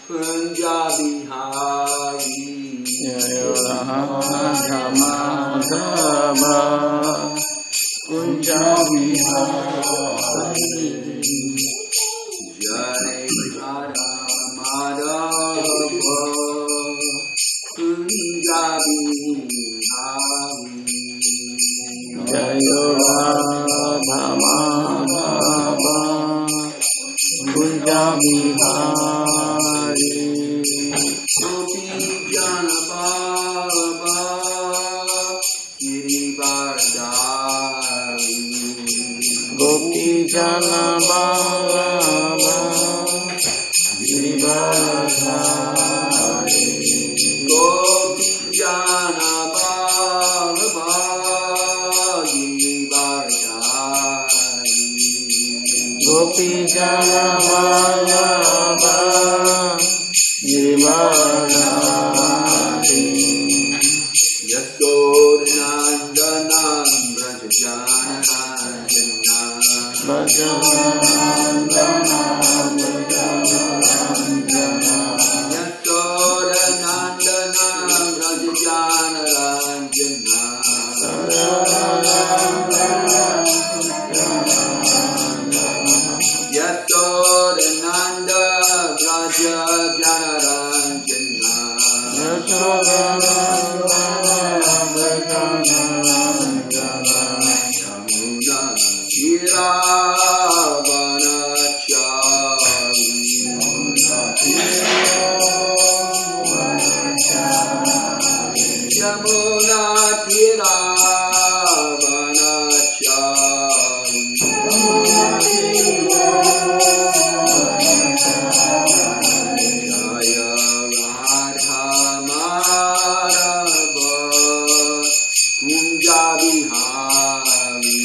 Kunja Bihari Jaya Radha Madhava Kunja Bihari Jai Radha Madhava Kunja Bihari Jaya Radha Madhava Kunja Bihari Gopi Jana Baba Girivardhari Gopi Jana Baba Girivardhari Gopi Jana Baba Girivardhari Gopi Jana Baba Girivardhari Yasodhanandanam Bhajanandana Yasodhanandanam Rajajanaranjana Yasodhananda Rajajanaranjana Yamuna Tiravanachari Yamuna Tiravanachari Jaya Radha Madhava Kunja Bihari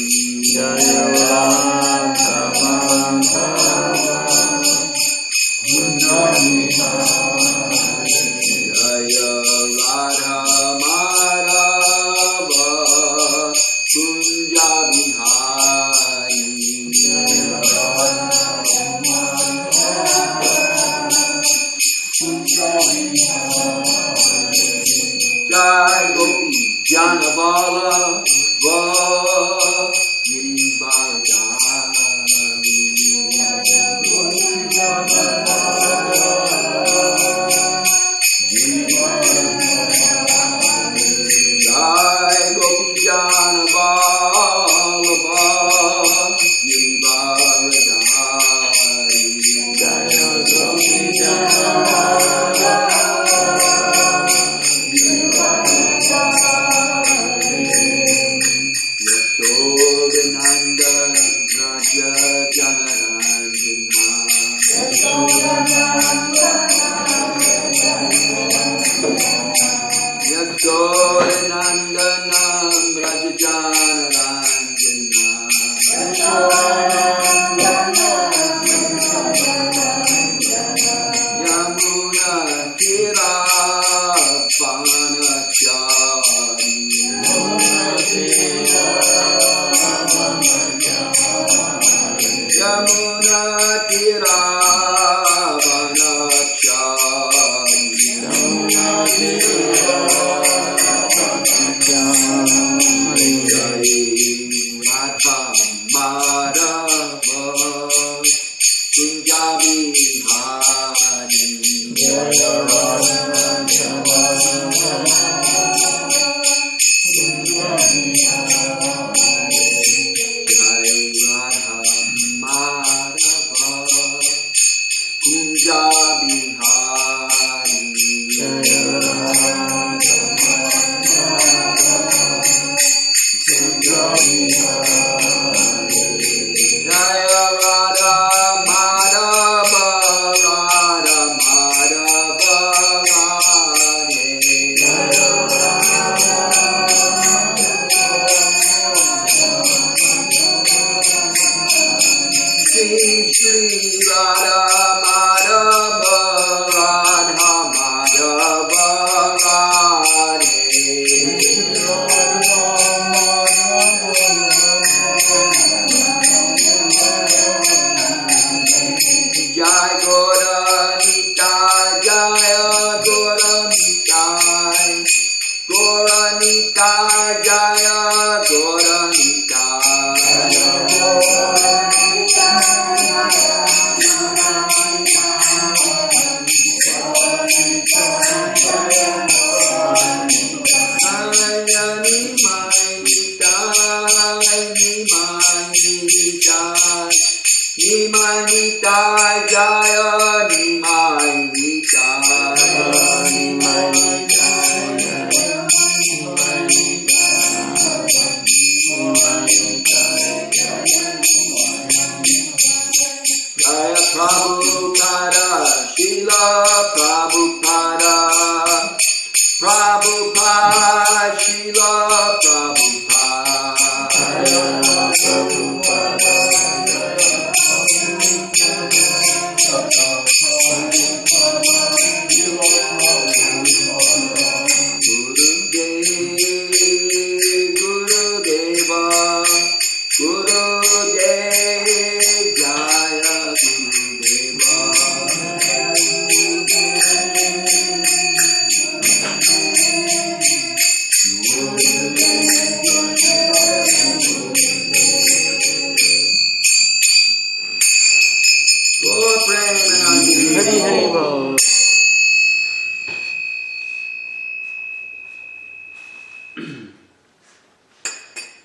Jaya Radha Madhava Kunja Bihari Jaya Radha Madhava Kunja Bihari Jai Gopi Jana Bala Jai Gopi Jana Bala Jai Gopi Yasodhananda Raja Janaranjana Yasodhanandanam Raja Janaranjana Yamuna Tiravanachari Yamuna Tiravanachari Jai Radha Madhava Kunja Bihari Jaya Radha Jai Radha Madhava Kunja Bihari Jaya Radha Kunja Bihari Jaya Radha Madhava Radha Madhava Radhe Shri Shri Radha Madhava Radha Madhava Radhe Gora Nitai Jaya Gora Nitai Gora Nitai Jaya Gora Nimai Nitai Jaya Nimai Nitai Jaya Prabhupada Shila Prabhupada Prabhupada Shila Prabhupada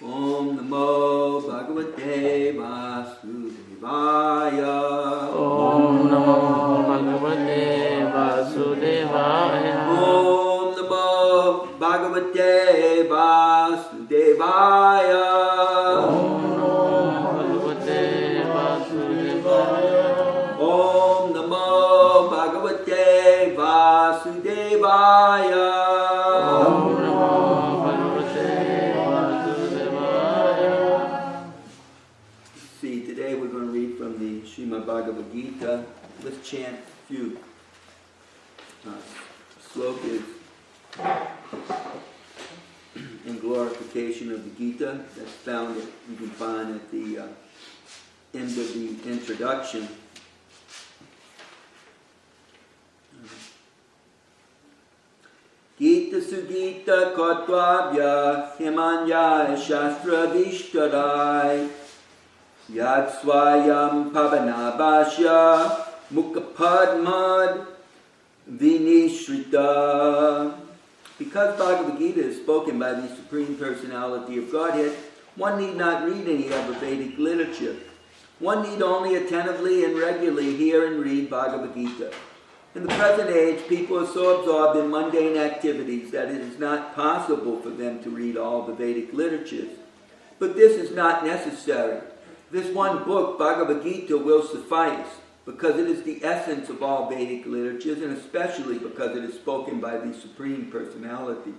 Om Namo Bhagavate Vasudevaya. Om Namo Bhagavate Vasudevaya. Om Namo Bhagavate Vasudevaya. Om Namo Bhagavate Vasudevaya. Om Namo Bhagavate Vasudevaya. Om Namo Bhagavate Vasudevaya. See, today we're going to read from the Srimad Bhagavad Gita. Let's chant a few slokas in glorification of the Gita. That's found at, you can find at the end of the introduction. Gita Sugita Kotvabhya Himanyaya Shastra Vishtarai Yad Swayam Pavanabhashya Mukapadmad Vinishrita. Because Bhagavad Gita is spoken by the Supreme Personality of Godhead, one need not read any other Vedic literature. One need only attentively and regularly hear and read Bhagavad Gita. In the present age, people are so absorbed in mundane activities that it is not possible for them to read all the Vedic literatures. But this is not necessary. This one book, Bhagavad Gita, will suffice, because it is the essence of all Vedic literatures, and especially because it is spoken by the Supreme Personality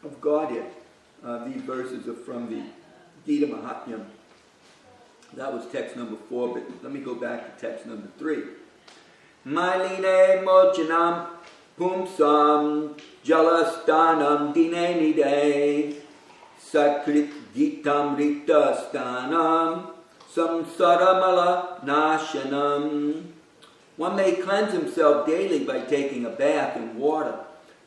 of Godhead. These verses are from the Gita Mahatmya. That was text number 4, but let me go back to text number 3. Mailine mochanam pumsam jalastanam dine nide sakrit gitam rikta stanam samsaramala nashanam. One may cleanse himself daily by taking a bath in water,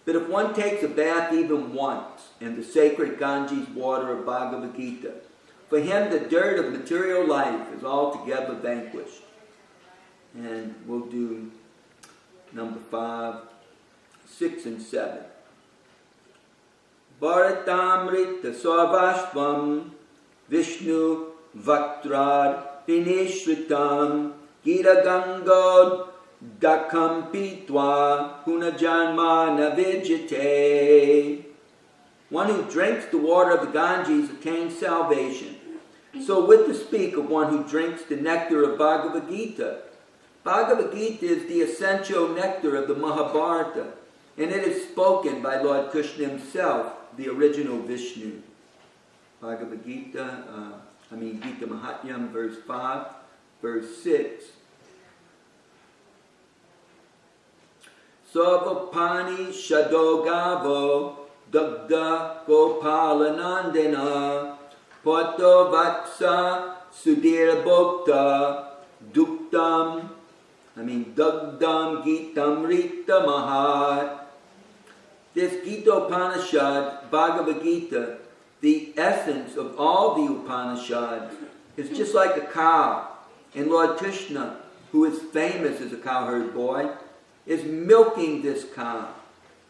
but if one takes a bath even once in the sacred Ganges water of Bhagavad Gita, for him the dirt of material life is altogether vanquished. And we'll do number 5, 6, and 7. Bharatamrita sarvashvam Vishnu Vaktrad Vinishritam Gita Gangod Dakampitva Punajanma Navijate. One who drinks the water of the Ganges attains salvation. So with to speak of one who drinks the nectar of Bhagavad Gita. Bhagavad Gita is the essential nectar of the Mahabharata, and it is spoken by Lord Krishna himself, the original Vishnu. Bhagavad Gita, Gita Mahatmya, verse 5, verse 6. Sarvapani Shadogavo Dagda Gopalanandana Pato Vatsa Sudhira Bhokta Duktam Dagdam Gitam Rita Mahat. This Gita Upanishad, Bhagavad Gita, the essence of all the Upanishads, is just like a cow. And Lord Krishna, who is famous as a cowherd boy, is milking this cow.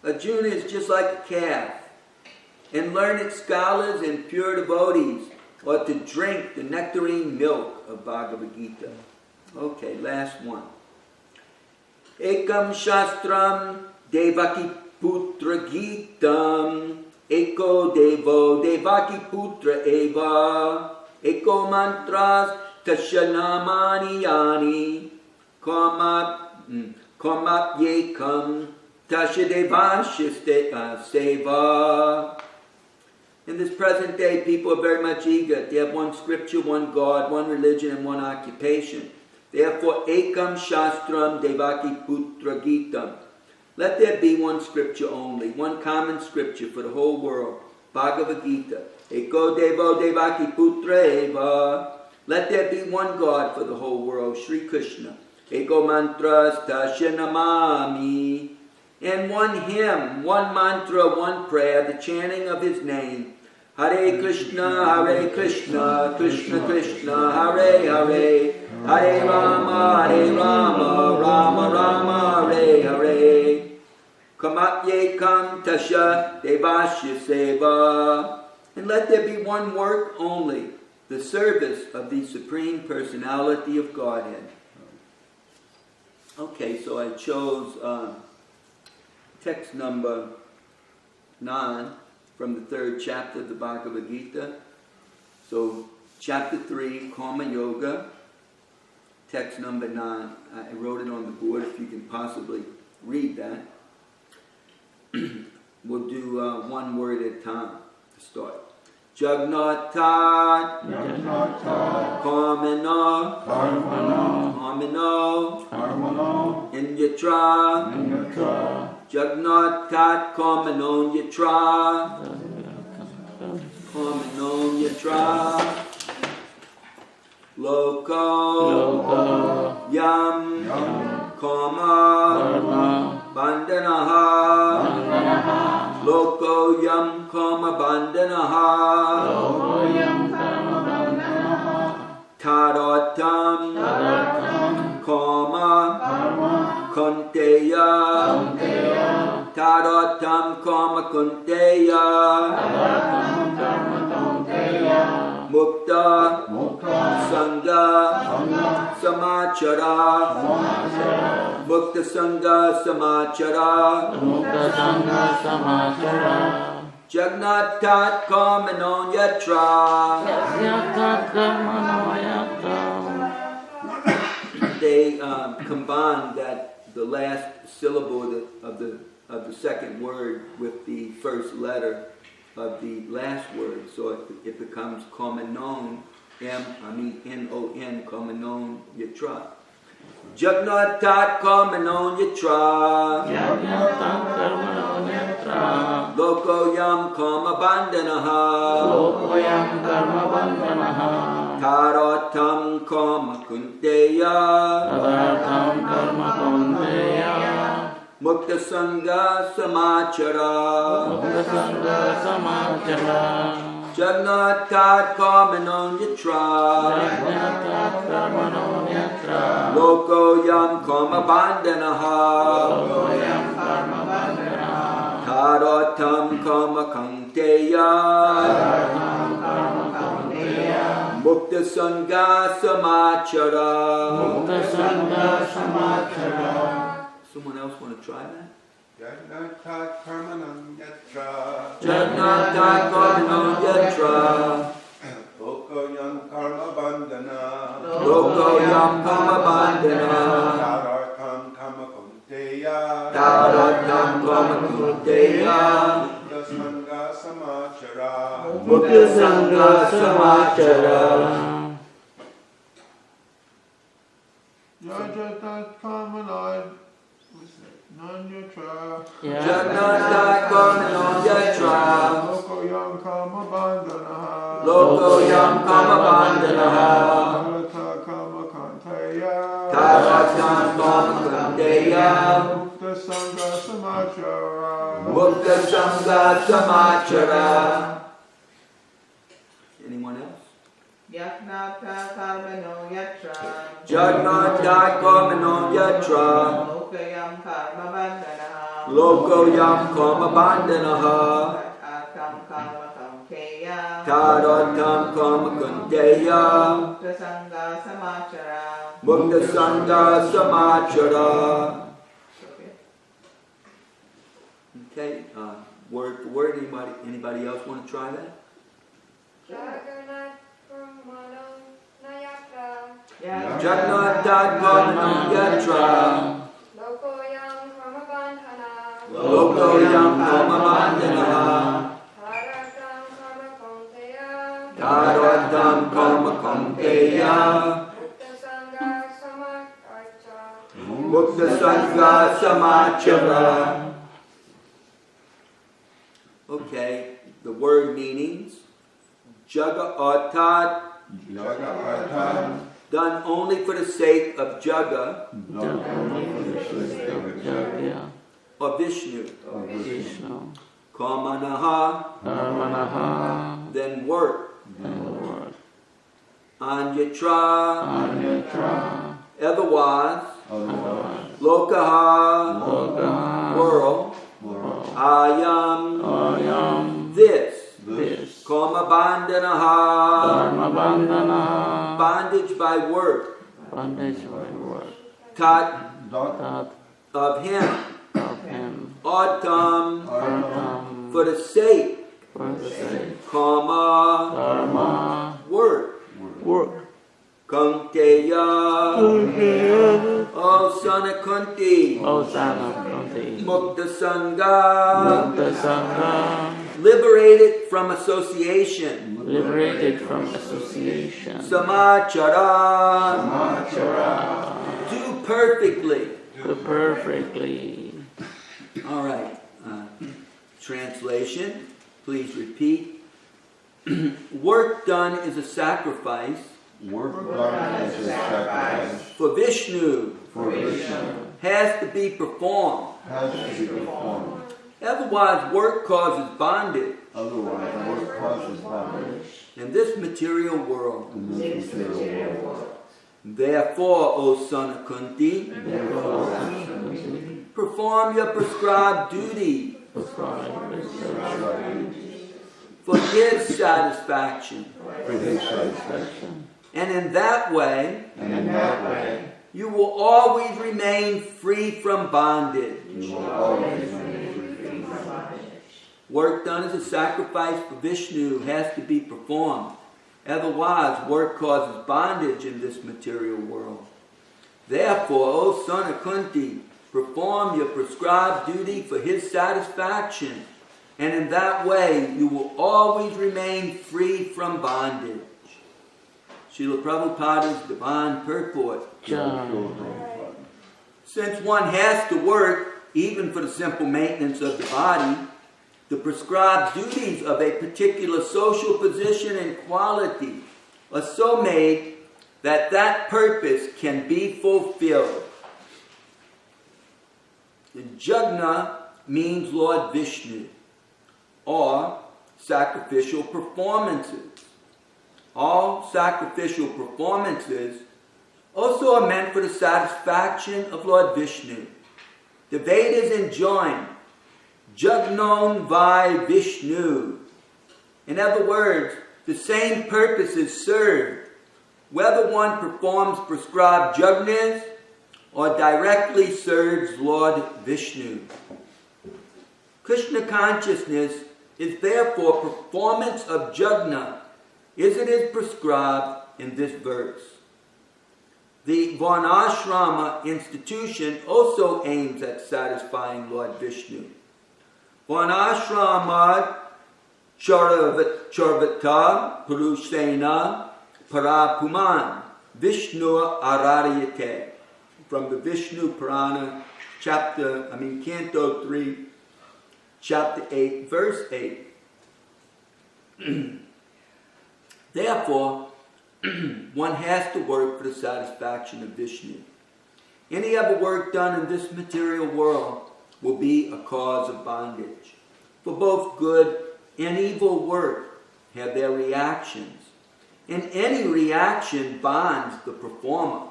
Arjuna is just like a calf. And learned scholars and pure devotees ought to drink the nectarine milk of Bhagavad Gita. Okay, last one. Ekam Shastram Devaki Putra Gitam Eko Devo Devaki Putra Eva Eko Mantras Tashanamani Yani Kamat Yekam Tashadevashiste Seva. In this present day, people are very much eager. They have one scripture, one God, one religion, and one occupation. Therefore, Ekam Shastram Devaki Putra Gitam. Let there be one scripture only, one common scripture for the whole world. Bhagavad Gita. Eko Devo Devaki Putra Eva. Let there be one God for the whole world, Sri Krishna. Eko Mantras Tashanamami. And one hymn, one mantra, one prayer, the chanting of his name. Hare Krishna, Krishna Krishna, Hare Hare, Hare Rama, Rama Rama, Hare Hare. Kamatye Kam Tasha Devashya Seva. And let there be one work only, the service of the Supreme Personality of Godhead. Okay, so I chose text number 9 from the 3rd chapter of the Bhagavad Gita. So, chapter 3, Karma Yoga, text number 9. I wrote it on the board if you can possibly read that. We'll do one word at a time to start. Jagnata Karmana Inyatra Jagnata Karmanon Yatra Loko Yam Karma Vandanaha Loko Yam Karma Vandanaha Tarotam Karma Kunteya Tarotam Karma Kunteya Mukta Sangha Samachara Mukta Sangha Samachara Jagnat Karmanon Yatra. They combined that the last syllable of the second word with the first letter of the last word, so it becomes Karmanon, N-O-N, Karmanon Yatra. Jagnat Karmanon Yatra. Loko Yam Karma Bandhanaha. Tarotam Karma Kunteya. Mukta Sangha Samachara. Jagnat Karmanon Yatra. Loko Yam Karma Bandhanaha. Tarotam Karma Kunteya. Mukta Sangha Samachara. Someone else want to try that? Jagnata Karmanam Yatra. Jagnata Karmanam Yatra. Loko Yam Karma Bandhana. Loko Yam Karma Bandhana. Tarotam Karma Kunteya. Tarotam Karma Kunteya. Mukta Sangha Samachara. Mukta Sangha Samachara. Jagnata Karmanam Yatra. Jagnata Karmanon Yatra. Loko Yam Karma Bandhanaha. Loko Yam Karma Bandhanaha. Tarotam Karma Kunteya. Tadatam Kama Kundeya Mukta Sangha Samachara. Mukta Sangha Samachara. Anyone else? Yagnata karmano yatra. Jagnata Karmano Yatra Lokayam karma bandhanaha. Lokoyam Karma Bandhanaha Atam karma kamkeya. Tadatam Karma Kundeya Mukta sangha samachara. Mukta Sangha Samachara. Okay, word for word. Anybody else want to try that? Jagannath Brahmanam Nayatra Jagnata Karmano Yatra Lokoyam Karmabandhana Lokoyam Karma Bandhanaha Taratam Karma Konteya Tadatam Karma Kundeya Mukta Sangha Samakarcha Mukta Sangha Samachara. Okay, the word meanings. Jaga Artat, Jaga Artha. done only for the sake of Jaga Jagya or Vishnu. Vishnu Kamanaha, Karmanaha then work. and work. Anyatra, Anyatra otherwise. Otherwise Lokaha, Loka world. Ayam, Ayam this. This Kama bandhanaha, Dharma Bandhana bondage by work. Bondage by work. Tat, That of him. of him Autumn, Artam for the sake. for the sake Kama, Dharma work. work. Kunteya, O son of Kunti. O son of Kunti Mukta Sangha, Mukta Sangha liberated from association. liberated from association. Samachara, Samachara do perfectly. do perfectly. All right. Translation. Please repeat. Work done is a sacrifice Work done is a sacrifice. for Vishnu. For Vishnu. Has to be performed. Has to be performed. Otherwise, work causes bondage Otherwise, work causes bondage in this material world. in this material world. Therefore, O son of Kunti, Therefore, perform your prescribed duty for his satisfaction. For his satisfaction. And in that way, And in that way, you will always remain free from bondage. you will always remain free. Work done as a sacrifice for Vishnu has to be performed. Otherwise, work causes bondage in this material world. Therefore, O son of Kunti, perform your prescribed duty for his satisfaction. And in that way, you will always remain free from bondage. Srila Prabhupada's divine purport. Since one has to work, even for the simple maintenance of the body, the prescribed duties of a particular social position and quality are so made that that purpose can be fulfilled. The Jagna means Lord Vishnu, or sacrificial performances. All sacrificial performances also are meant for the satisfaction of Lord Vishnu. The Vedas enjoin Jagnon Vai Vishnu. In other words, the same purpose is served whether one performs prescribed jagnas or directly serves Lord Vishnu. Krishna consciousness is therefore performance of jagna as it is prescribed in this verse. The Varnashrama institution also aims at satisfying Lord Vishnu. Varnashrama charvata purushena parapuman Vishnu araryate. From the Vishnu Purana, Canto 3, chapter 8, verse 8. Therefore, one has to work for the satisfaction of Vishnu. Any other work done in this material world will be a cause of bondage. For both good and evil work have their reactions, and any reaction bonds the performer.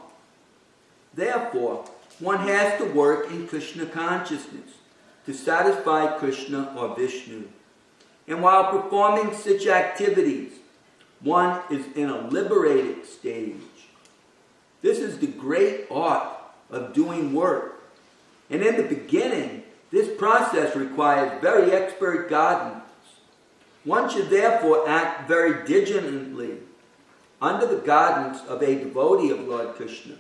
Therefore, one has to work in Krishna consciousness to satisfy Krishna or Vishnu. And while performing such activities, one is in a liberated stage. This is the great art of doing work. And in the beginning, this process requires very expert guidance. One should therefore act very diligently under the guidance of a devotee of Lord Krishna,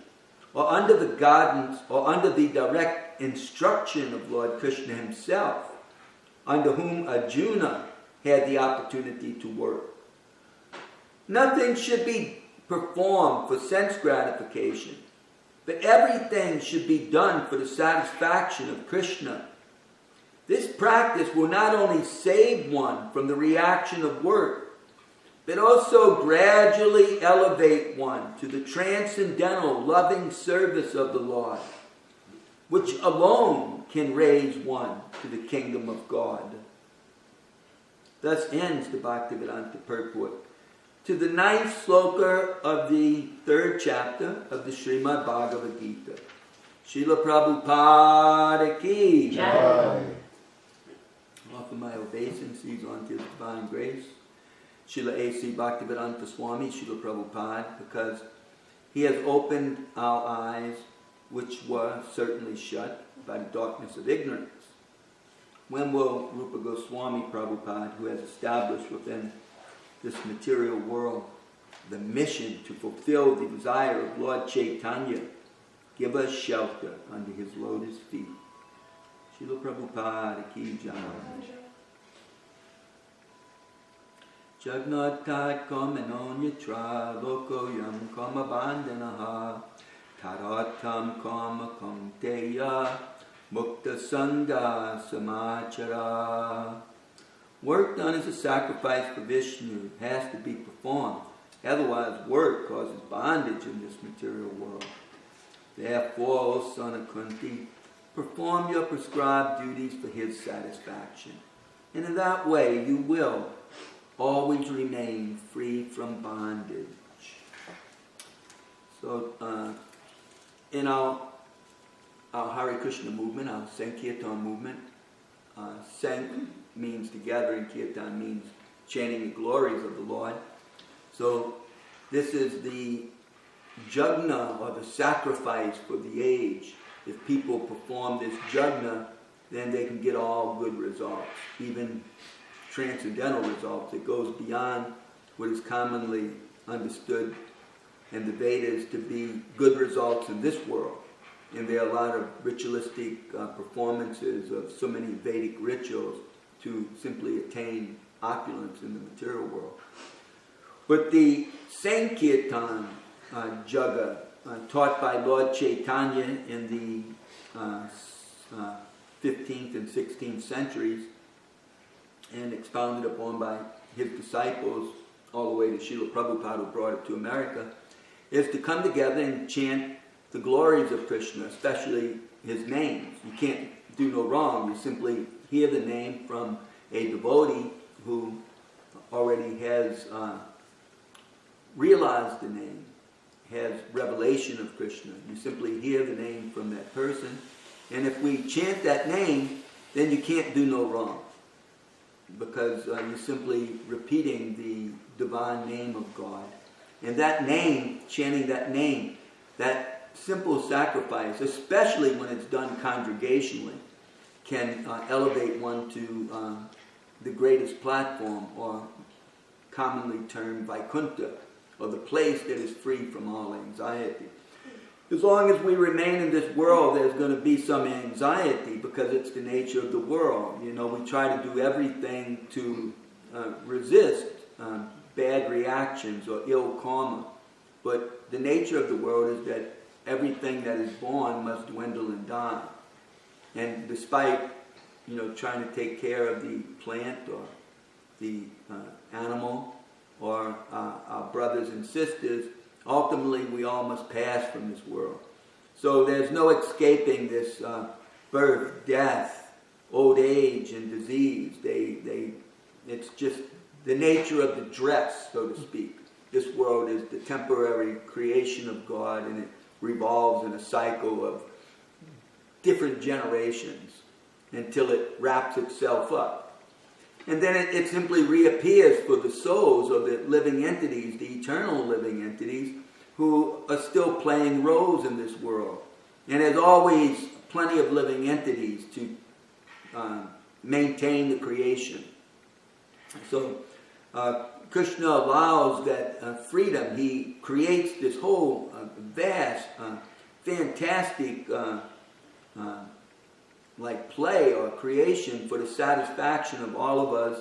or under the guidance or under the direct instruction of Lord Krishna himself, under whom Arjuna had the opportunity to work. Nothing should be performed for sense gratification, but everything should be done for the satisfaction of Krishna. This practice will not only save one from the reaction of work, but also gradually elevate one to the transcendental loving service of the Lord, which alone can raise one to the kingdom of God. Thus ends the Bhaktivedanta purport to the 9th sloka of the 3rd chapter of the Srimad Bhagavad Gita. Srila Prabhupada ki Jai. Offer my obeisances unto His divine grace, Srila A.C. Bhaktivedanta Swami, Srila Prabhupada, because he has opened our eyes, which were certainly shut by the darkness of ignorance. When will Rupa Goswami Prabhupada, who has established within this material world the mission to fulfill the desire of Lord Chaitanya, give us shelter under his lotus feet? Srila Prabhupada ki jai. Jagnat Kamanonyatra Lokoyam Kama Vandanaha Taratam Kama Kamteya Mukta Sangha Samachara. Work done as a sacrifice for Vishnu has to be performed. Otherwise, work causes bondage in this material world. Therefore, O son of Kunti, perform your prescribed duties for his satisfaction. And in that way, you will always remain free from bondage. So, in our Hare Krishna movement, our Sankirtan movement, Sank means together and Kirtan means chanting the glories of the Lord. So, this is the jagna, or the sacrifice for the age. If people perform this jagna, then they can get all good results, even transcendental results. It goes beyond what is commonly understood in the Vedas to be good results in this world. And there are a lot of ritualistic performances of so many Vedic rituals to simply attain opulence in the material world. But the Sankirtan Jaga, taught by Lord Chaitanya in the 15th and 16th centuries, and expounded upon by his disciples all the way to Srila Prabhupada, who brought it to America, is to come together and chant the glories of Krishna, especially his names. You can't do no wrong. You simply hear the name from a devotee who already has realized the name, has revelation of Krishna. You simply hear the name from that person. And if we chant that name, then you can't do no wrong, because you're simply repeating the divine name of God. And that name, chanting that name, that simple sacrifice, especially when it's done congregationally, can elevate one to the greatest platform, or commonly termed Vaikuntha, or the place that is free from all anxiety. As long as we remain in this world, there's going to be some anxiety, because it's the nature of the world. You know, we try to do everything to resist bad reactions or ill karma. But the nature of the world is that everything that is born must dwindle and die. And despite, trying to take care of the plant or the animal or our brothers and sisters, ultimately we all must pass from this world. So there's no escaping this birth, death, old age, and disease. It's just the nature of the dress, so to speak. This world is the temporary creation of God, and it revolves in a cycle of different generations until it wraps itself up. And then it simply reappears for the souls of the living entities, the eternal living entities, who are still playing roles in this world. And there's always plenty of living entities to maintain the creation. So Krishna allows that freedom. He creates this whole vast, fantastic like play or creation for the satisfaction of all of us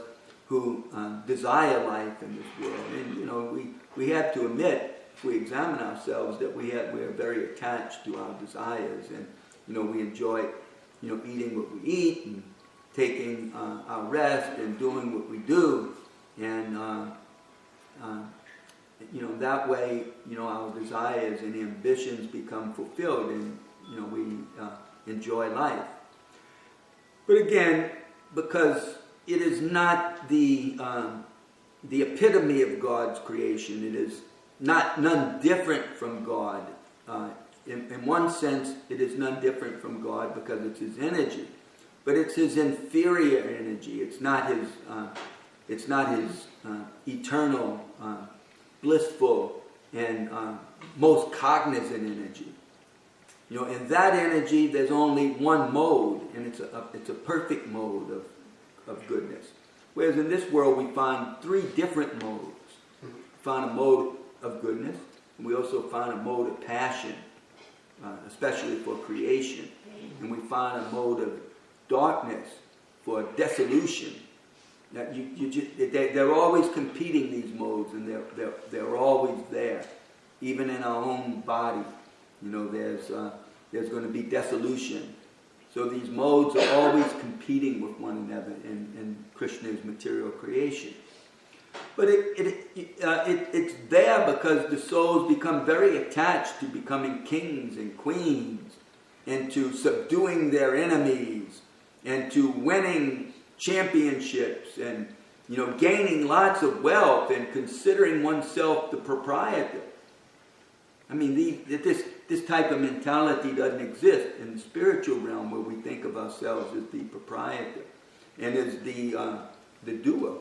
who desire life in this world. And we have to admit, if we examine ourselves, that we are very attached to our desires, and we enjoy eating what we eat and taking our rest and doing what we do, and that way our desires and ambitions become fulfilled, and we enjoy life. But again, because it is not the epitome of God's creation, it is none different from God. In one sense, it is none different from God because it's His energy, but it's His inferior energy. It's not His eternal, blissful, and most cognizant energy. In that energy, there's only one mode, and it's a perfect mode of goodness. Whereas in this world, we find three different modes. We find a mode of goodness, and we also find a mode of passion, especially for creation. And we find a mode of darkness for dissolution. That they're always competing, these modes, and they're always there. Even in our own body, there's going to be dissolution. So these modes are always competing with one another in Krishna's material creation. But it's there because the souls become very attached to becoming kings and queens, and to subduing their enemies, and to winning championships, and gaining lots of wealth, and considering oneself the proprietor. I mean, this type of mentality doesn't exist in the spiritual realm, where we think of ourselves as the proprietor and as the doer.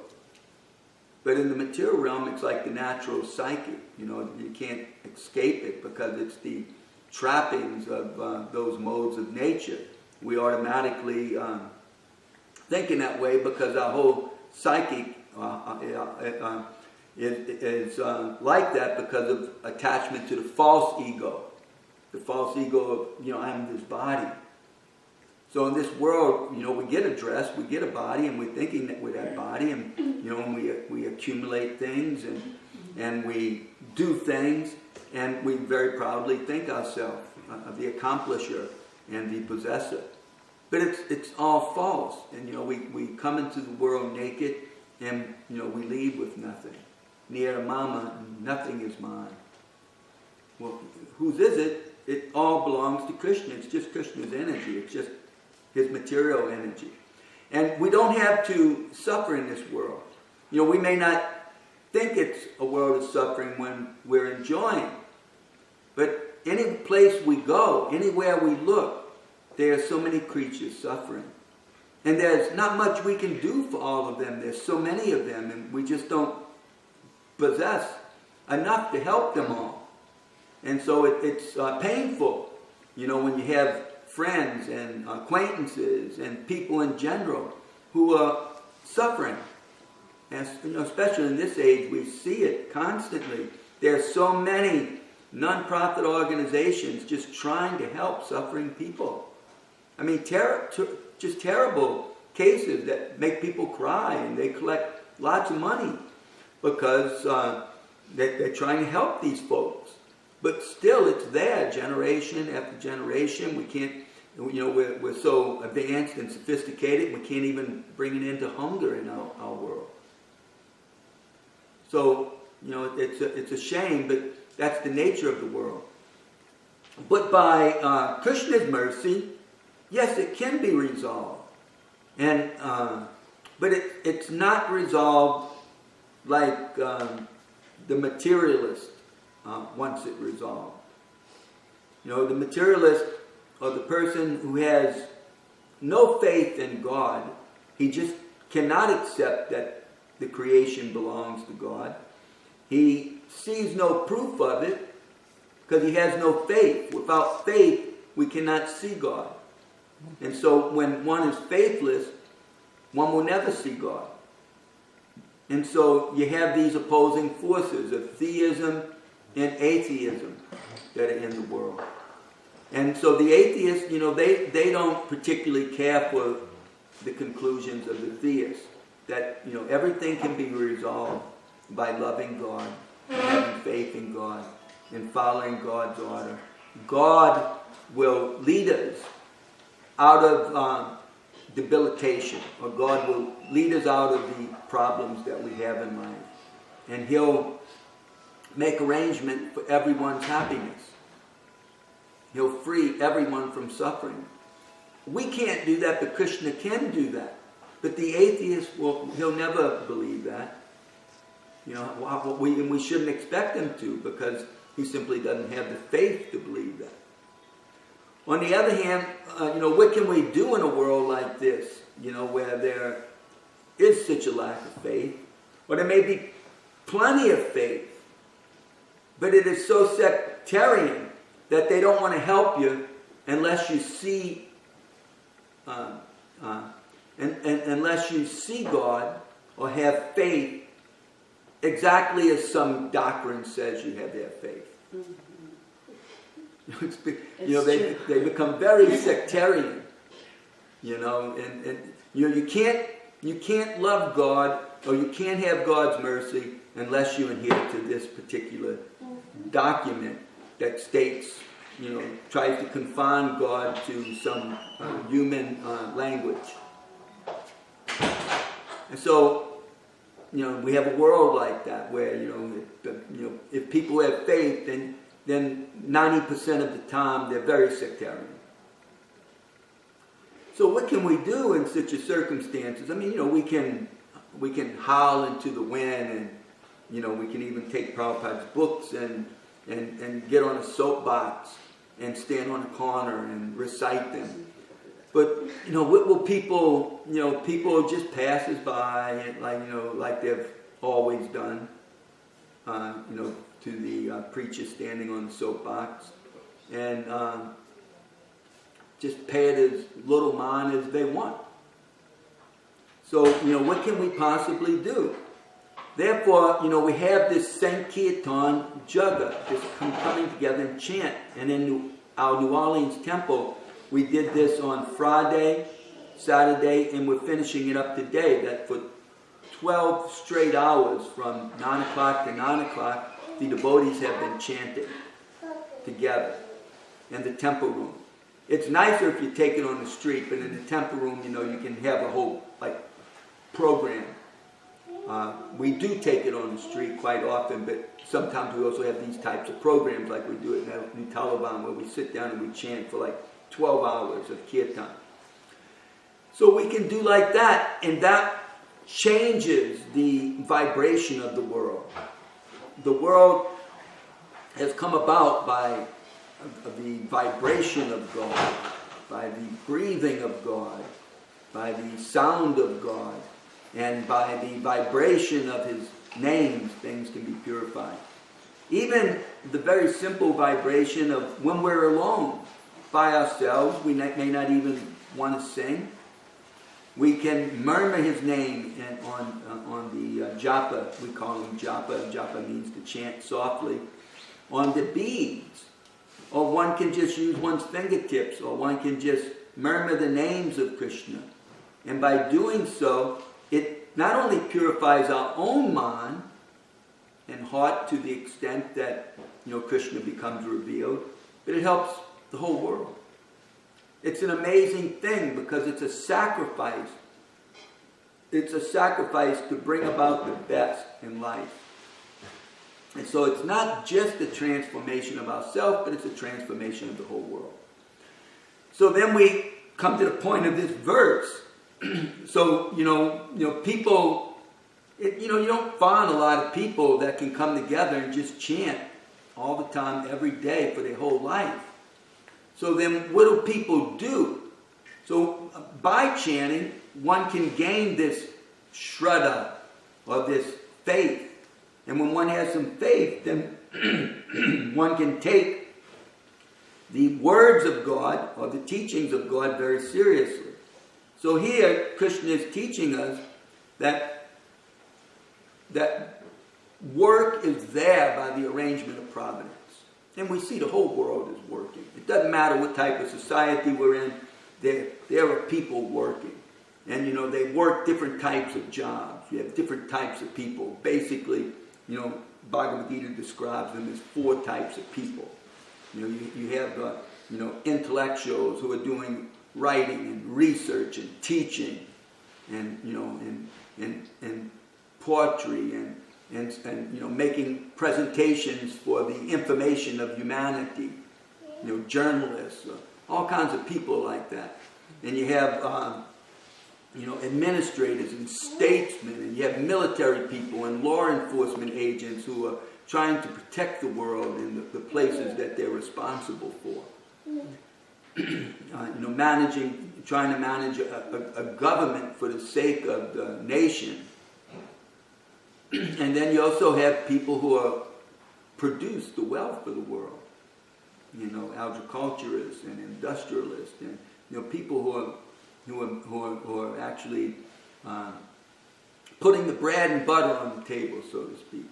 But in the material realm, it's like the natural psyche. You can't escape it because it's the trappings of those modes of nature. We automatically think in that way because our whole psyche is like that because of attachment to the false ego. The false ego of, I'm this body. So in this world, we get a dress, we get a body, and we're thinking that we're that body, and and we accumulate things, and we do things, and we very proudly think ourselves the accomplisher and the possessor. But it's all false, and we come into the world naked, and we leave with nothing. Near mama, nothing is mine. Well, whose is it? It all belongs to Krishna. It's just Krishna's energy. It's just His material energy. And we don't have to suffer in this world. We may not think it's a world of suffering when we're enjoying. But any place we go, anywhere we look, there are so many creatures suffering. And there's not much we can do for all of them. There's so many of them, and we just don't possess enough to help them all. And so it's painful, when you have friends and acquaintances and people in general who are suffering. And especially in this age, we see it constantly. There are so many non-profit organizations just trying to help suffering people. I mean, just terrible cases that make people cry, and they collect lots of money because they're trying to help these folks. But still, it's there, generation after generation. We can't, we're so advanced and sophisticated, we can't even bring it into hunger in our world. So, it's a shame, but that's the nature of the world. But by Krishna's mercy, yes, it can be resolved. And but it's not resolved like the materialist wants it resolved. You know, the materialist, or the person who has no faith in God, he just cannot accept that the creation belongs to God. He sees no proof of it because he has no faith. Without faith, we cannot see God. And so when one is faithless, one will never see God. And so you have these opposing forces of theism and atheism that are in the world. And so the atheists, you know, they don't particularly care for the conclusions of the theists. That, you know, everything can be resolved by loving God, and having faith in God, and following God's order. God will lead us out of debilitation, or God will lead us out of the problems that we have in life. And He'll make arrangement for everyone's happiness. He'll free everyone from suffering. We can't do that, but Krishna can do that. But the atheist, he'll never believe that. You know, we shouldn't expect him to, because he simply doesn't have the faith to believe that. On the other hand, you know, what can we do in a world like this, you know, where there is such a lack of faith? Or there may be plenty of faith, but it is so sectarian that they don't want to help you unless you see, unless you see God or have faith exactly as some doctrine says you have to have faith. You know, they become very sectarian. You know, and you know, you can't love God, or you can't have God's mercy unless you adhere to this particular document that states, you know, tries to confine God to some human language. And so, you know, we have a world like that where, you know, if people have faith, then 90% of the time they're very sectarian. So what can we do in such a circumstances? I mean, you know, we can howl into the wind, and, you know, we can even take Prabhupada's books and get on a soapbox and stand on a corner and recite them. But, you know, what will people, you know, people just passes by, like, you know, like they've always done, you know, to the preacher standing on the soapbox, and just pay it as little mind as they want. So, you know, what can we possibly do? Therefore, you know, we have this Sankirtan Jaga, this coming together and chant. And in our New Orleans temple, we did this on Friday, Saturday, and we're finishing it up today. That for 12 straight hours, from 9 o'clock to 9 o'clock, the devotees have been chanting together in the temple room. It's nicer if you take it on the street, but in the temple room, you know, you can have a whole, like, program. We do take it on the street quite often, but sometimes we also have these types of programs, like we do in Talavana, where we sit down and we chant for like 12 hours of kirtan. So we can do like that, and that changes the vibration of the world. The world has come about by the vibration of God, by the breathing of God, by the sound of God, and by the vibration of His names, things can be purified. Even the very simple vibration of when we're alone by ourselves, we may not even want to sing. We can murmur His name on the japa. We call him japa. Japa means to chant softly. On the beads. Or one can just use one's fingertips, or one can just murmur the names of Krishna. And by doing so, it not only purifies our own mind and heart to the extent that, you know, Krishna becomes revealed, but it helps the whole world. It's an amazing thing because it's a sacrifice. It's a sacrifice to bring about the best in life. And so it's not just a transformation of ourselves, but it's a transformation of the whole world. So then we come to the point of this verse. So, people, you don't find a lot of people that can come together and just chant all the time, every day, for their whole life. So then what do people do? So by chanting, one can gain this shraddha, or this faith. And when one has some faith, then one can take the words of God, or the teachings of God, very seriously. So here, Krishna is teaching us that work is there by the arrangement of providence. And we see the whole world is working. It doesn't matter what type of society we're in, there are people working. And, they work different types of jobs. You have different types of people. Basically, Bhagavad Gita describes them as 4 types of people. You have, intellectuals who are doing writing and research and teaching and, and poetry and making presentations for the information of humanity. Journalists, all kinds of people like that. And you have, administrators and statesmen, and you have military people and law enforcement agents who are trying to protect the world in the places that they're responsible for. Trying to manage a government for the sake of the nation. And then you also have people who produce the wealth of the world. Agriculturists and industrialists, and people who are actually putting the bread and butter on the table, so to speak.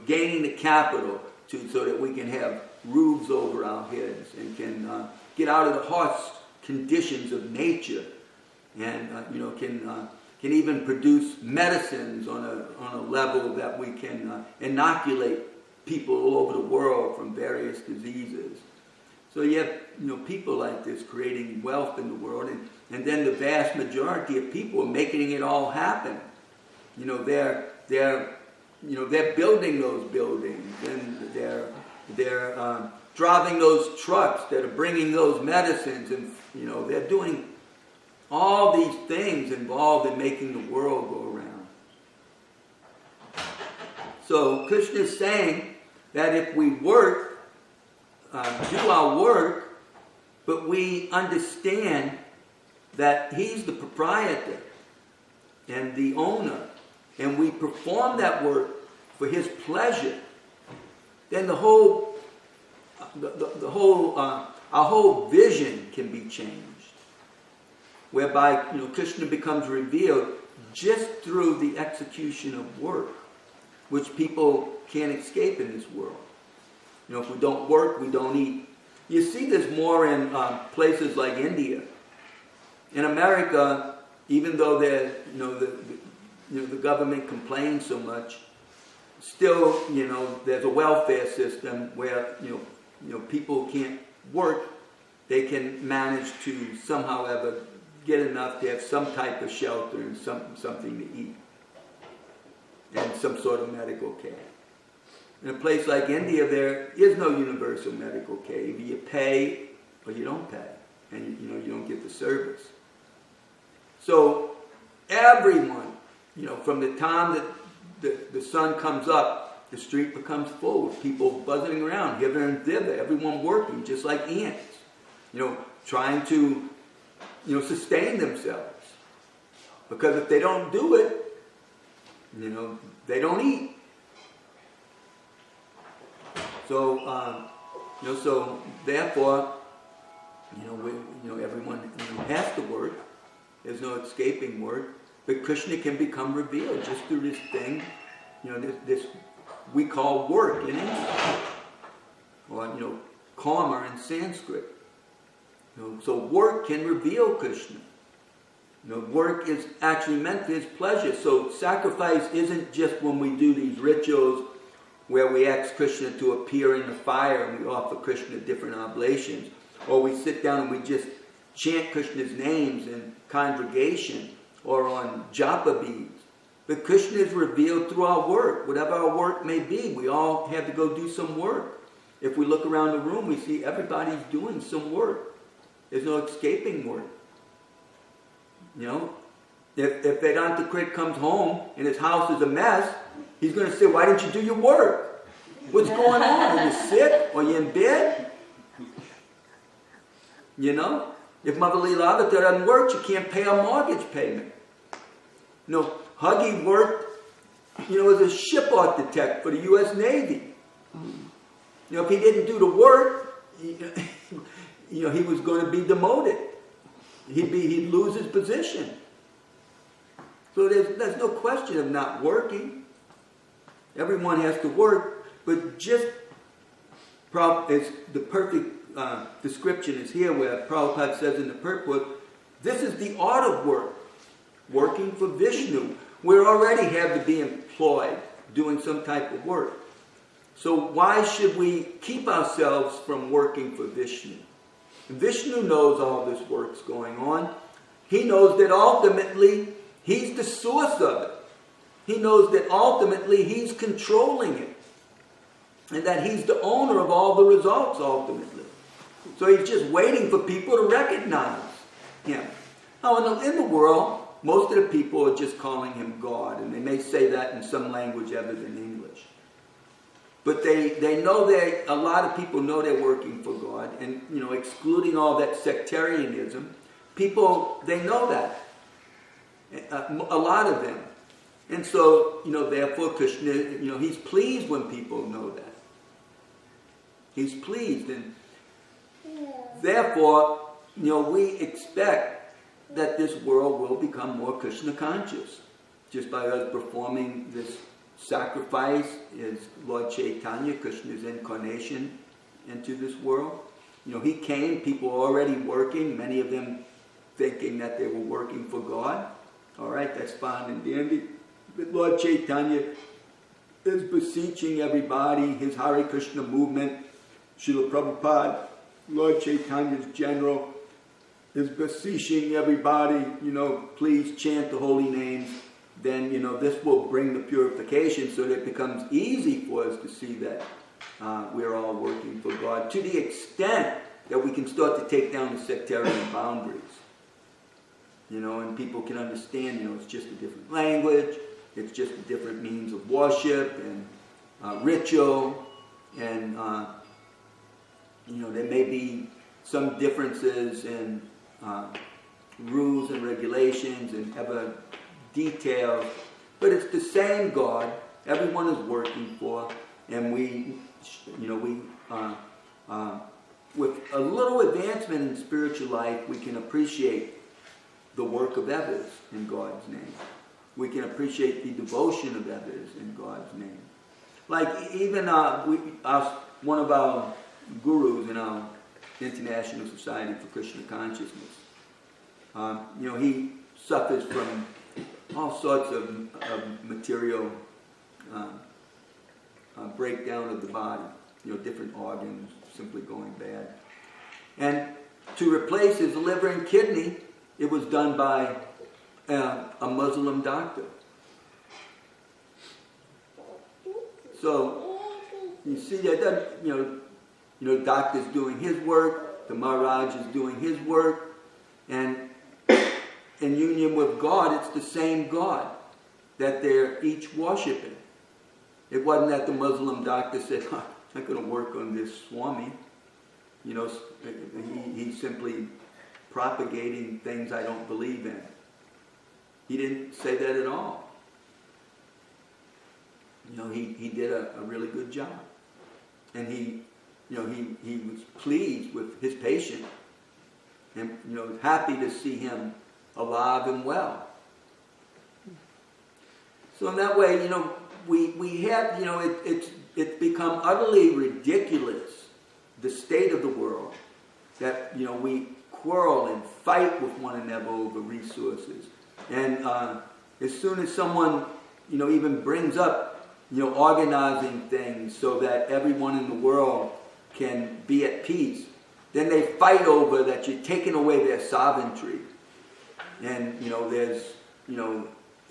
Gaining the capital so that we can have roofs over our heads and can get out of the harsh conditions of nature, and can even produce medicines on a level that we can inoculate people all over the world from various diseases. So you have people like this creating wealth in the world, and then the vast majority of people are making it all happen. They're building those buildings, and they're driving those trucks that are bringing those medicines, and they're doing all these things involved in making the world go around. So Krishna is saying that if we work, do our work, but we understand that He's the proprietor and the owner, and we perform that work for His pleasure, then our whole vision can be changed. Whereby Krishna becomes revealed just through the execution of work, which people can't escape in this world. If we don't work, we don't eat. You see this more in places like India. In America, even though the government complains so much, still there's a welfare system where people can't work. They can manage to somehow ever get enough to have some type of shelter and something to eat, and some sort of medical care. In a place like India, there is no universal medical care. Either you pay or you don't pay, and you don't get the service. So everyone, from the time that the sun comes up, the street becomes full of people buzzing around hither and thither. Everyone working just like ants, trying to sustain themselves. Because if they don't do it, they don't eat. So, so therefore, everyone has to work. There's no escaping work. But Krishna can become revealed just through this thing, this we call work in English, or karma in Sanskrit. So work can reveal Krishna. Work is actually meant for His pleasure. So sacrifice isn't just when we do these rituals where we ask Krishna to appear in the fire and we offer Krishna different oblations, or we sit down and we just chant Krishna's names in congregation or on japa beads. But Krishna is revealed through our work, whatever our work may be. We all have to go do some work. If we look around the room, we see everybody's doing some work. There's no escaping work. You know, if Vedanta Krit comes home and his house is a mess, he's going to say, why didn't you do your work? What's going on? Are you sick? Are you in bed? You know, if Mother Leela doesn't work, she can't pay her mortgage payment. You know, Huggy worked, as a ship architect for the U.S. Navy. You know, if he didn't do the work, he was going to be demoted. He'd lose his position. So there's no question of not working. Everyone has to work, but just the perfect description is here where Prabhupada says in the purport, this is the art of work, working for Vishnu. We already have to be employed doing some type of work. So why should we keep ourselves from working for Vishnu? Vishnu knows all this work's going on. He knows that ultimately he's the source of it. He knows that ultimately he's controlling it. And that he's the owner of all the results ultimately. So he's just waiting for people to recognize him. Now in the world, most of the people are just calling him God. And they may say that in some language other than English. But they know a lot of people know they're working for God. And, excluding all that sectarianism, people, they know that. A lot of them. And so, therefore Krishna, he's pleased when people know that. He's pleased. And therefore, we expect that this world will become more Krishna conscious. Just by us performing this sacrifice is Lord Chaitanya, Krishna's incarnation into this world. He came, people were already working, many of them thinking that they were working for God. All right, that's fine and dandy. But Lord Chaitanya is beseeching everybody, his Hare Krishna movement, Srila Prabhupada, Lord Chaitanya's general, is beseeching everybody, please chant the holy names. Then, this will bring the purification so that it becomes easy for us to see that we're all working for God, to the extent that we can start to take down the sectarian boundaries. And people can understand, it's just a different language, it's just a different means of worship and ritual, and, there may be some differences in rules and regulations and other details, but it's the same God everyone is working for, and we with a little advancement in spiritual life, we can appreciate the work of others in God's name. We can appreciate the devotion of others in God's name. Like even one of our gurus in our International Society for Krishna Consciousness, he suffers from all sorts of material breakdown of the body, different organs simply going bad. And to replace his liver and kidney, it was done by a Muslim doctor. So you see that, doctor's doing his work, the Maharaj is doing his work, and in union with God, it's the same God that they're each worshiping. It wasn't that the Muslim doctor said, I'm not going to work on this Swami. He's simply propagating things I don't believe in. He didn't say that at all. He did a really good job. And he was pleased with his patient and, happy to see him alive and well. So in that way, we have, it's become utterly ridiculous, the state of the world, that, we quarrel and fight with one another over resources. And as soon as someone, even brings up, organizing things so that everyone in the world can be at peace, then they fight over that you're taking away their sovereignty. And, there's,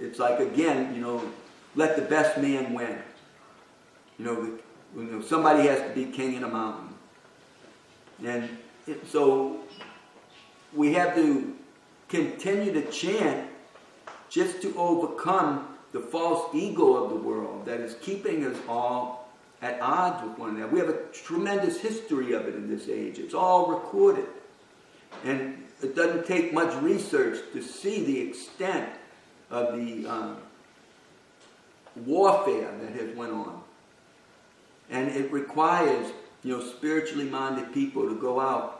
it's like, again, let the best man win. Somebody has to be king in a mountain. And so we have to continue to chant just to overcome the false ego of the world that is keeping us all at odds with one another. We have a tremendous history of it in this age. It's all recorded. And it doesn't take much research to see the extent of the warfare that has went on. And it requires, spiritually minded people to go out,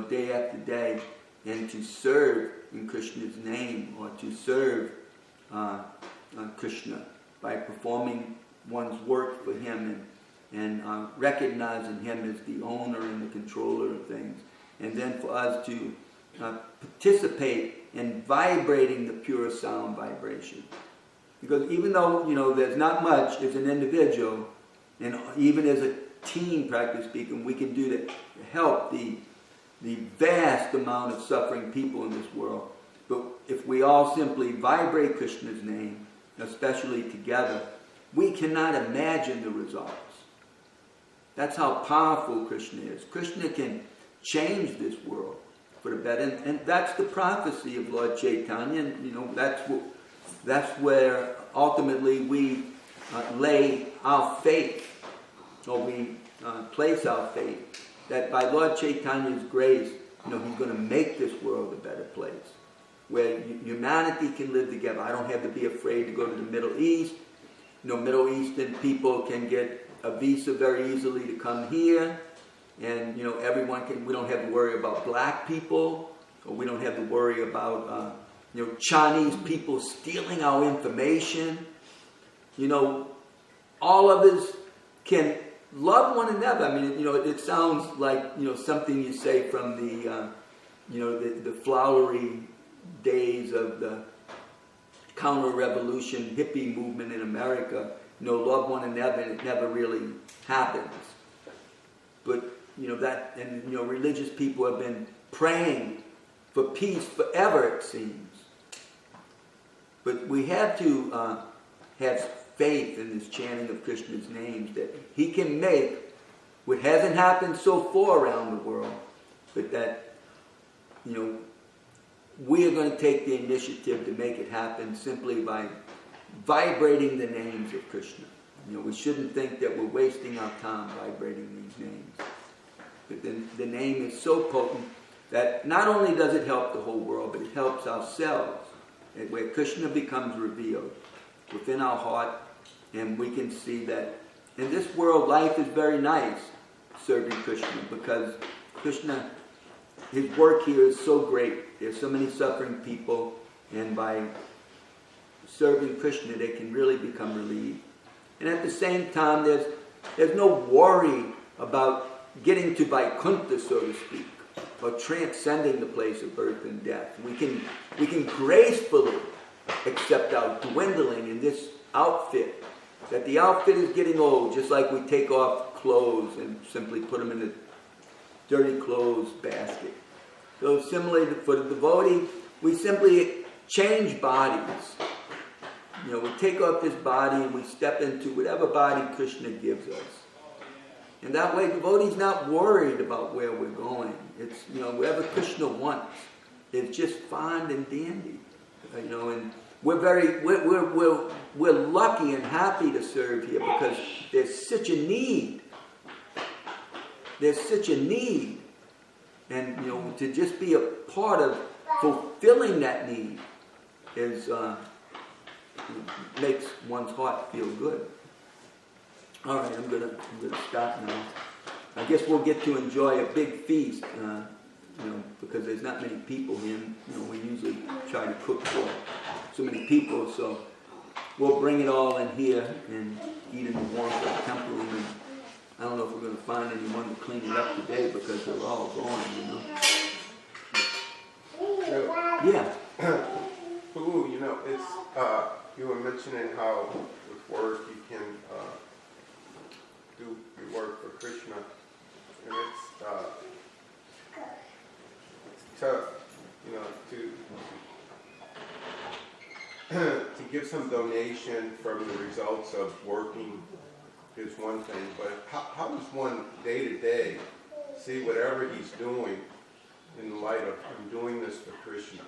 day after day and to serve in Krishna's name, or to serve Krishna by performing one's work for him and recognizing him as the owner and the controller of things. And then for us to participate in vibrating the pure sound vibration. Because even though, there's not much as an individual, and even as a team, practically speaking, we can do to help the vast amount of suffering people in this world. But if we all simply vibrate Krishna's name, especially together, we cannot imagine the results. That's how powerful Krishna is. Krishna can change this world for the better. And that's the prophecy of Lord Chaitanya. And, that's where ultimately we lay our faith, or we place our faith, that by Lord Chaitanya's grace, he's going to make this world a better place, where humanity can live together. I don't have to be afraid to go to the Middle East. Middle Eastern people can get a visa very easily to come here, and everyone can. We don't have to worry about black people, or we don't have to worry about Chinese people stealing our information. All of us can love one another. I mean, it sounds like something you say from the flowery days of the counter-revolution hippie movement in America. Love one another, and it never really happens. But that, and religious people have been praying for peace forever, it seems. But we have to have faith in this chanting of Krishna's names, that he can make what hasn't happened so far around the world, but that we are going to take the initiative to make it happen simply by vibrating the names of Krishna. We shouldn't think that we're wasting our time vibrating these names. But the name is so potent that not only does it help the whole world, but it helps ourselves, where Krishna becomes revealed within our heart, and we can see that in this world life is very nice serving Krishna, because Krishna, his work here is so great. There's so many suffering people, and by serving Krishna they can really become relieved. And at the same time, there's no worry about getting to Vaikuntha, so to speak, or transcending the place of birth and death. We can gracefully accept our dwindling in this outfit, that the outfit is getting old, just like we take off clothes and simply put them in the dirty clothes basket. So similarly for the devotee, we simply change bodies. We take off this body and we step into whatever body Krishna gives us. And that way, the devotee's not worried about where we're going. It's, wherever Krishna wants, it's just fine and dandy. And we're lucky and happy to serve here, because there's such a need. There's such a need. And, to just be a part of fulfilling that need is, makes one's heart feel good. All right, I'm gonna stop now. I guess we'll get to enjoy a big feast, because there's not many people here. We usually try to cook for so many people, so we'll bring it all in here and eat in the warmth of the temple. And I don't know if we're going to find anyone to clean it up today, because they're all gone, Yeah. Prabhu, it's you were mentioning how with work you can do your work for Krishna, and it's tough, to to give some donation from the results of working is one thing, but how does one day to day see whatever he's doing in light of I'm doing this for Krishna,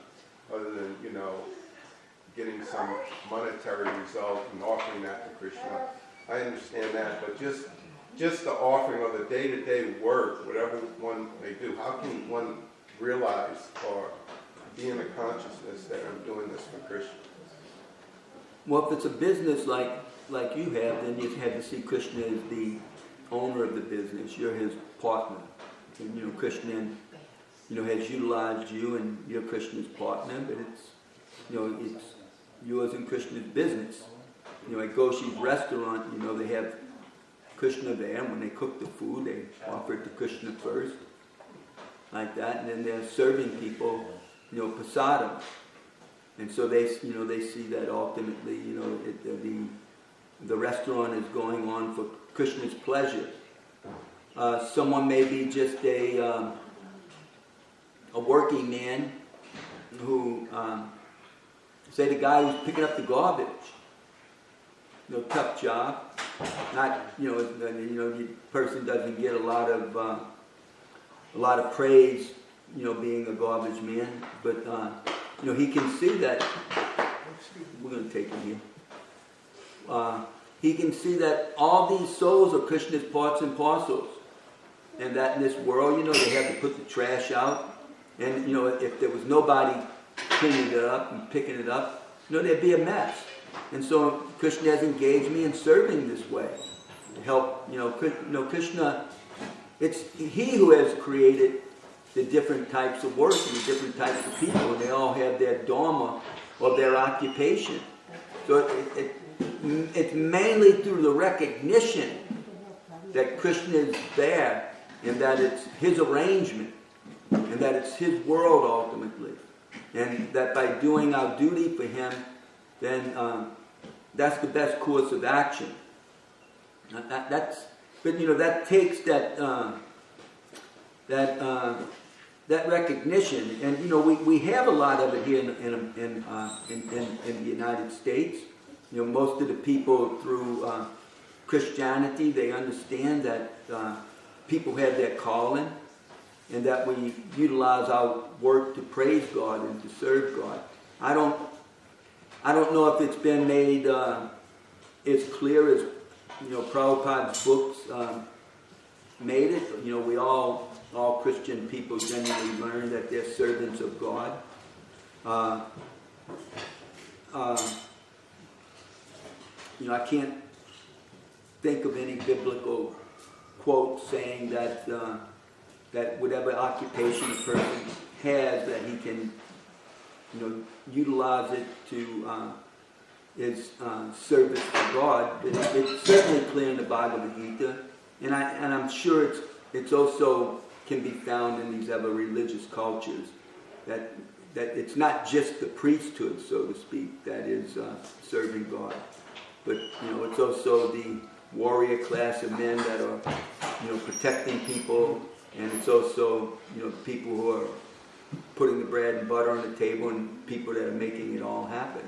other than, getting some monetary result and offering that to Krishna? I understand that, but just the offering of the day-to-day work, whatever one may do, how can one realize or be in the consciousness that I'm doing this for Krishna? Well, if it's a business like you have, then you have to see Krishna as the owner of the business. You're his partner. And, Krishna, has utilized you and you're Krishna's partner, but it's yours and Krishna's business. At Goshi's restaurant, they have Krishna there, and when they cook the food, they offer it to Krishna first, like that, and then they're serving people, prasadam. And so they see that ultimately, the restaurant is going on for Krishna's pleasure. Someone may be just a working man who, say the guy who's picking up the garbage, tough job. Not, the person doesn't get a lot of praise, being a garbage man, but he can see that. We're going to take it here. He can see that all these souls are Krishna's parts and parcels, and that in this world, they have to put the trash out, and if there was nobody cleaning it up and picking it up, there'd be a mess. And so Krishna has engaged me in serving this way to help. Krishna. It's he who has created the different types of work and the different types of people, and they all have their dharma or their occupation. So it's mainly through the recognition that Krishna is there, and that it's his arrangement, and that it's his world ultimately, and that by doing our duty for him, then that's the best course of action. That takes that recognition, and we have a lot of it here in the United States. Most of the people through Christianity, they understand that people have their calling, and that we utilize our work to praise God and to serve God. I don't know if it's been made as clear as Prabhupada's books made it. We all Christian people generally learn that they're servants of God. I can't think of any biblical quote saying that that whatever occupation a person has, that he can utilize it to his service to God. But it's certainly clear in the Bhagavad Gita, and I'm sure it's also can be found in these other religious cultures, that it's not just the priesthood, so to speak, that is serving God, but it's also the warrior class of men that are protecting people, and it's also people who are putting the bread and butter on the table, and people that are making it all happen,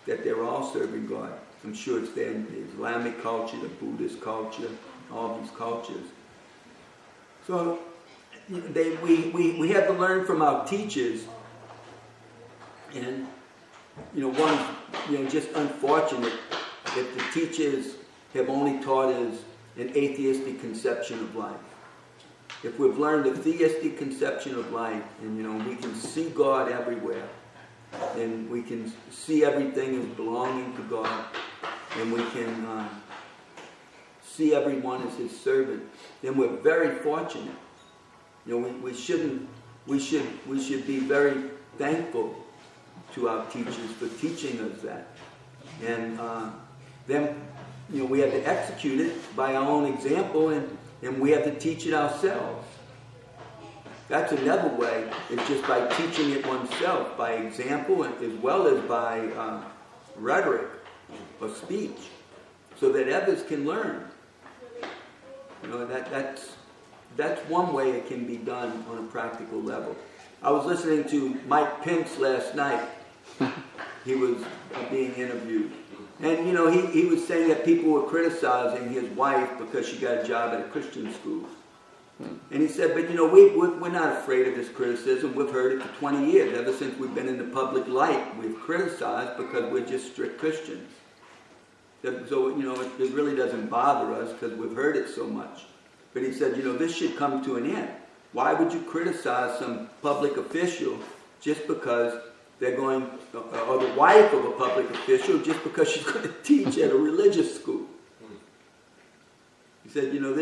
that they're all serving God. I'm sure it's there in the Islamic culture, the Buddhist culture, all these cultures. So we have to learn from our teachers, and one's just unfortunate that the teachers have only taught us an atheistic conception of life. If we've learned a theistic conception of life, and we can see God everywhere, and we can see everything as belonging to God, and we can see everyone as his servant, then we're very fortunate. We should be very thankful to our teachers for teaching us that, and then we have to execute it by our own example, and we have to teach it ourselves. That's another way. It's just by teaching it oneself, by example, as well as by rhetoric or speech, so that others can learn. That's one way it can be done on a practical level. I was listening to Mike Pence last night, he was being interviewed. And, you know, he was saying that people were criticizing his wife because she got a job at a Christian school. And he said, but, you know, we're not afraid of this criticism. We've heard it for 20 years. Ever since we've been in the public light, we've criticized because we're just strict Christians. So, you know, it really doesn't bother us because we've heard it so much. But he said, you know, this should come to an end. Why would you criticize some public official just because they're going, or the wife of a public official, just because she's going to teach at a religious school? He said, you know,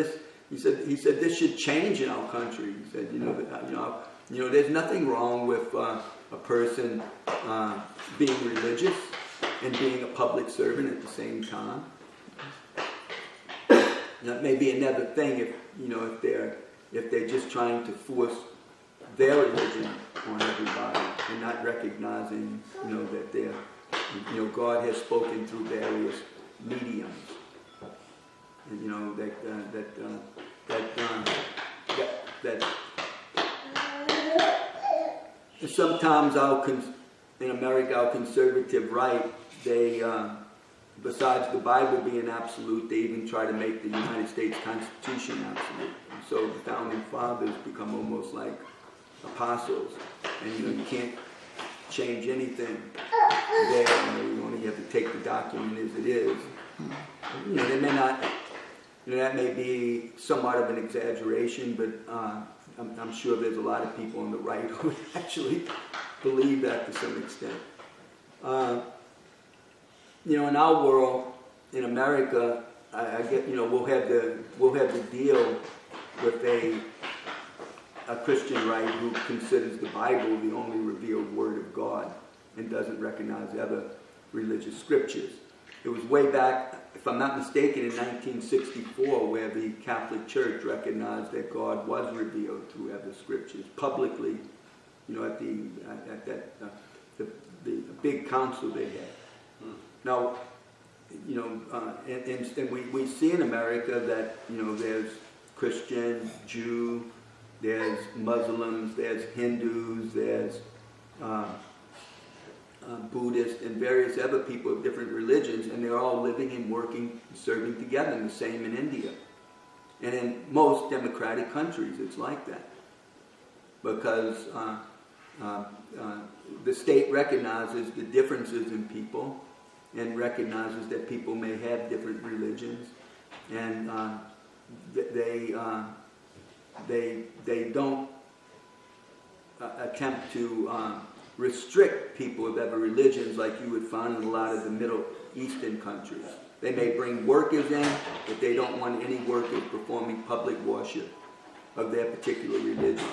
he said this should change in our country. He said, you know, there's nothing wrong with a person being religious and being a public servant at the same time. That may be another thing if they're just trying to force their religion on everybody and not recognizing, you know, that God has spoken through various mediums, and you know that sometimes in America our conservative right, they besides the Bible being absolute, they even try to make the United States Constitution absolute. And so the founding fathers become almost like apostles, and you know you can't change anything there. You only have to take the document as it is. You know, they may not. You know, that may be somewhat of an exaggeration, but I'm sure there's a lot of people on the right who would actually believe that to some extent. You know, in our world, in America, I get, you know, we'll have the deal with a Christian right who considers the Bible the only revealed Word of God and doesn't recognize other religious scriptures. It was way back, if I'm not mistaken, in 1964, where the Catholic Church recognized that God was revealed through other scriptures publicly. You know, at the big council they had. Now, you know, and we see in America that, you know, there's Christian, Jew, there's Muslims, there's Hindus, there's Buddhists, and various other people of different religions, and they're all living and working, serving together, and the same in India. And in most democratic countries, it's like that. Because the state recognizes the differences in people, and recognizes that people may have different religions, and they don't attempt to restrict people of other religions like you would find in a lot of the Middle Eastern countries. They may bring workers in, but they don't want any workers performing public worship of their particular religion.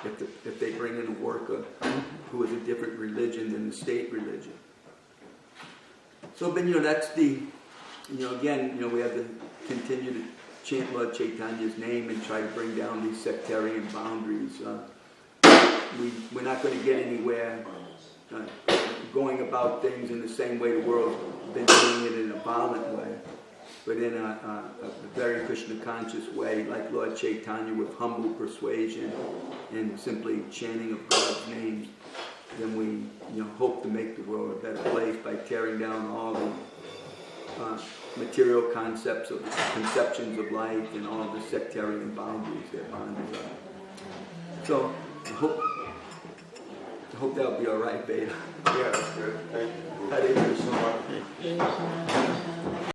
If they bring in a worker who is a different religion than the state religion. So, but you know, that's again, you know, we have to continue to chant Lord Chaitanya's name and try to bring down these sectarian boundaries. We're not going to get anywhere going about things in the same way the world's been doing it, in a violent way, but in a very Krishna conscious way, like Lord Chaitanya, with humble persuasion and simply chanting of God's names. Then we, you know, hope to make the world a better place by tearing down all the material conceptions of life and all the sectarian boundaries that bind us up. So I hope that'll be all right, Beta. Yeah, that's good. Thank you. Hare Krishna. Thank you so much.